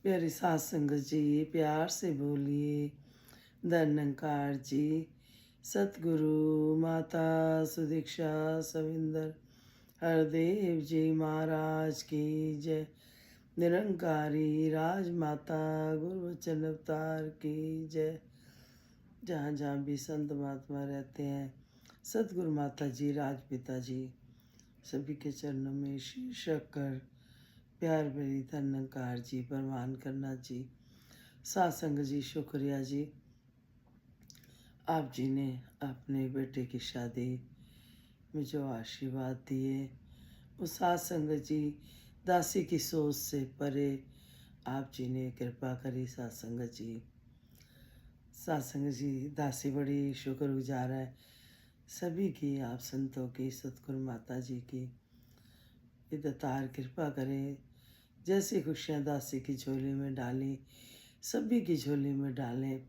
प्यारी सास संगत जी, प्यार से बोलिए। धन्यकार जी, सतगुरु माता सुदीक्षा सविंदर हरदेव जी महाराज की जय। निरंकारी राजमाता गुरु वचन अवतार की जय। जहाँ जहाँ भी संत महात्मा रहते हैं, सतगुरु माता जी, राजपिता जी, सभी के चरणों में शीश रखकर प्यार भरी धन्यकार जी, परमान करना जी। सासंग जी, शुक्रिया जी, आप जी ने अपने बेटे की शादी में जो आशीर्वाद दिए, वो सासंग जी दासी की सोच से परे आप जी ने कृपा करी। सासंग जी, सासंग जी, दासी बड़ी शुक्रगुजार है सभी की, आप संतों की, सतगुरु माता जी की। ये दातार कृपा करे, जैसी खुशियाँ दासी की झोली में डाली, सभी की झोली में डालें।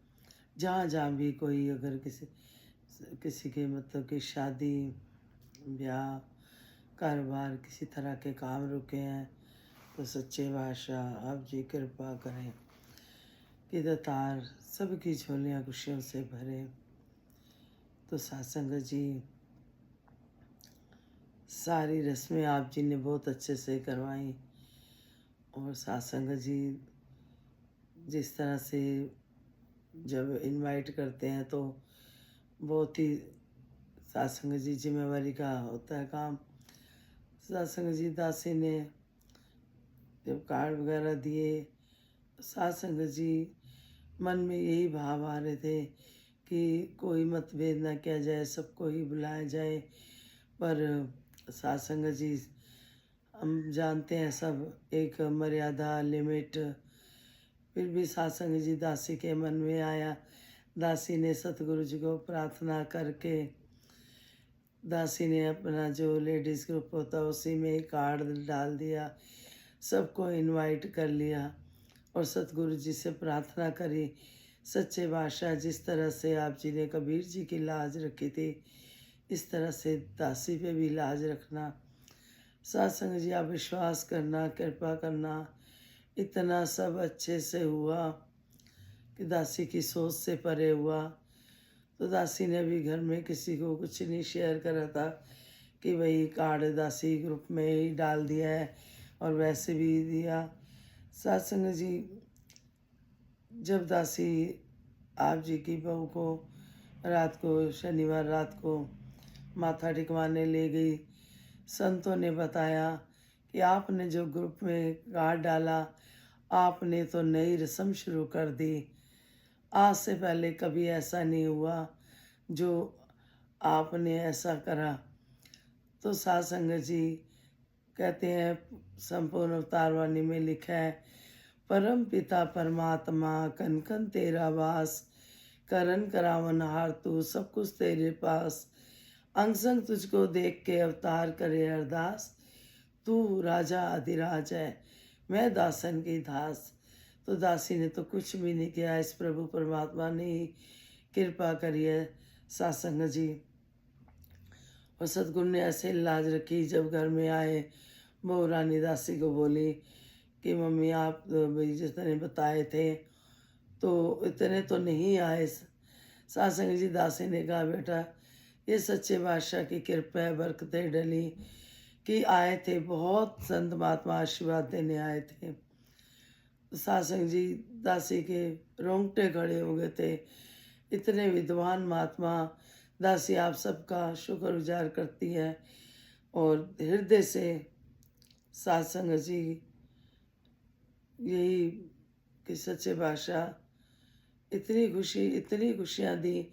जहाँ जहाँ भी कोई अगर किसी के मतलब कि शादी, ब्याह, कारोबार, किसी तरह के काम रुके हैं, तो सच्चे बादशाह आप जी कृपा करें कि दातार सबकी झोलियाँ खुशियों से भरे। तो सासंग जी, सारी रस्में आप जी ने बहुत अच्छे से करवाई। और सासंग जी, जिस तरह से जब इनवाइट करते हैं तो बहुत ही सासंग जी जिम्मेवारी का होता है काम। सासंग जी दासी ने जब कार्ड वगैरह दिए, सासंग जी मन में यही भाव आ रहे थे कि कोई मतभेद ना किया जाए, सबको ही बुलाया जाए। पर सासंग जी, हम जानते हैं सब एक मर्यादा, लिमिट। फिर भी सासंग जी दासी के मन में आया। दासी ने सतगुरु जी को प्रार्थना करके, दासी ने अपना जो लेडीज़ ग्रुप होता है उसी में ही कार्ड डाल दिया, सबको इनवाइट कर लिया और सतगुरु जी से प्रार्थना करी। सच्चे बादशाह, जिस तरह से आप जी ने कबीर जी की लाज रखी थी, इस तरह से दासी पे भी लाज रखना। सत्संग जी, आप विश्वास करना, कृपा करना, इतना सब अच्छे से हुआ कि दासी की सोच से परे हुआ। तो दासी ने भी घर में किसी को कुछ नहीं शेयर करा था कि भाई कार्ड दासी ग्रुप में ही डाल दिया है और वैसे भी दिया। सत्संग जी, जब दासी आप जी की बहू को रात को, शनिवार रात को माथा टिकवाने ले गई, संतों ने बताया कि आपने जो ग्रुप में कार्ड डाला, आपने तो नई रस्म शुरू कर दी। आज से पहले कभी ऐसा नहीं हुआ जो आपने ऐसा करा। तो सासंग जी कहते हैं, संपूर्ण अवतारवाणी में लिखा है, परम पिता परमात्मा कन कन तेरा वास, करन करावन हार तू सब कुछ तेरे पास, अंग संग तुझको देख के अवतार करे अरदास, तू राजा अधिराज है मैं दासन की दास। तो दासी ने तो कुछ भी नहीं किया, इस प्रभु परमात्मा ने ही कृपा करी है। सासंग जी, और सतगुरु ने ऐसे लाज रखी, जब घर में आए बहू रानी दासी को बोली कि मम्मी आप भाई जितने बताए थे तो इतने तो नहीं आए। सासंग जी, दासी ने कहा, बेटा ये सच्चे बादशाह की कृपा है, बरकतें डली कि आए थे, बहुत संत महात्मा आशीर्वाद देने आए थे। सासंग जी, दासी के रोंगटे खड़े हो गए थे, इतने विद्वान महात्मा। दासी आप सबका शुक्रगुजार करती है और हृदय से सासंग जी यही कि सच्चे बादशाह इतनी खुशियाँ दी।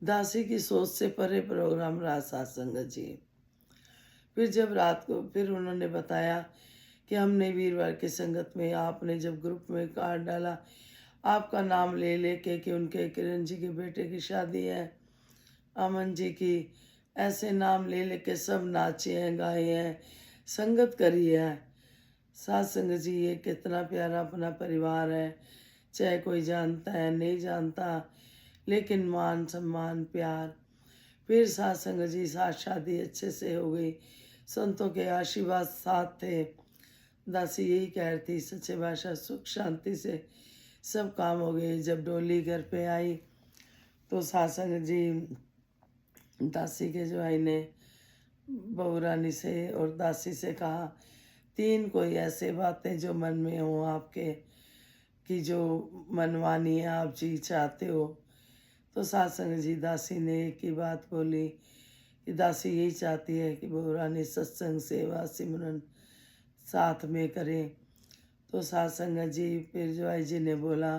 दासी की सोच से परे प्रोग्राम रहा सासंग जी। फिर जब रात को फिर उन्होंने बताया कि हमने वीरवार की संगत में, आपने जब ग्रुप में कार्ड डाला, आपका नाम ले लेके कि उनके किरण जी के बेटे की शादी है, अमन जी की, ऐसे नाम ले लेके सब नाचे हैं, गाए हैं, संगत करी है। सत्संग जी, ये कितना प्यारा अपना परिवार है, चाहे कोई जानता है नहीं जानता, लेकिन मान सम्मान प्यार। फिर सत्संग जी, साथ शादी अच्छे से हो गई, संतों के आशीर्वाद साथ थे। दासी यही कह रही थी, सच्चे बादशाह सुख शांति से सब काम हो गए। जब डोली घर पे आई तो सासंग जी दासी के जवाई ने बहू रानी से और दासी से कहा, तीन कोई ऐसे बातें जो मन में हो आपके, कि जो मनवानी है, आप जी चाहते हो। तो सासंग जी दासी ने एक ही बात बोली कि दासी यही चाहती है कि बहू रानी सत्संग सेवा सिमरन साथ में करें। तो सासंग जी फिर जवाई जी ने बोला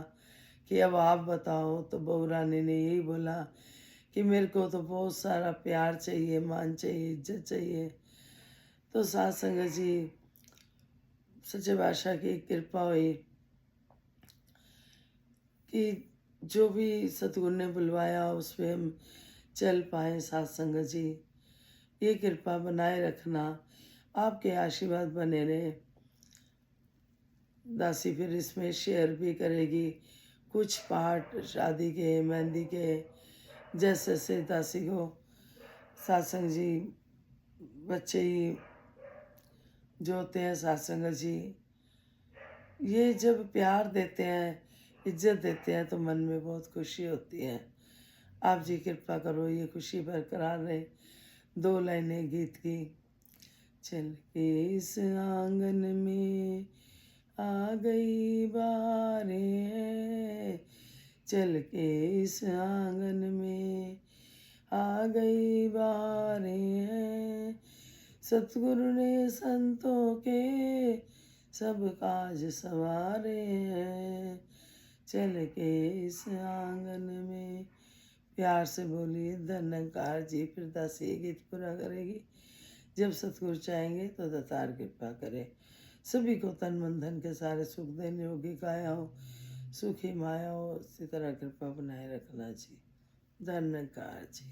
कि अब आप बताओ। तो बहू रानी ने यही बोला कि मेरे को तो बहुत सारा प्यार चाहिए, मान चाहिए, इज्जत चाहिए। तो सासंग जी सच्चे बादशाह की कृपा हुई कि जो भी सतगुरु ने बुलवाया उस पे हम चल पाए। सासंग जी ये कृपा बनाए रखना, आपके आशीर्वाद बने रहे। दासी फिर इसमें शेयर भी करेगी कुछ पार्ट शादी के, मेहंदी के, जैसे जैसे दासी को सासंग जी बच्चे ही जो होते हैं, सासंग जी ये जब प्यार देते हैं, इज्जत देते हैं तो मन में बहुत खुशी होती है। आप जी कृपा करो ये खुशी बरकरार रहे। दो लाइनें गीत की। चल के इस आंगन में आ गई बारें, चल के इस आंगन में आ गई बारें, सतगुरु ने संतों के सब काज सवारे हैं, चल के इस आंगन में। प्यार से बोलिए धन्यकार जी। फिर दासी ये गीत पूरा करेगी। जब सतगुरु चाहेंगे तो दातार कृपा करे। सभी को तन मन धन के सारे सुख दे, निरोगी काया हो, सुखी माया हो, इसी तरह कृपा बनाए रखना जी। धन्यकार जी।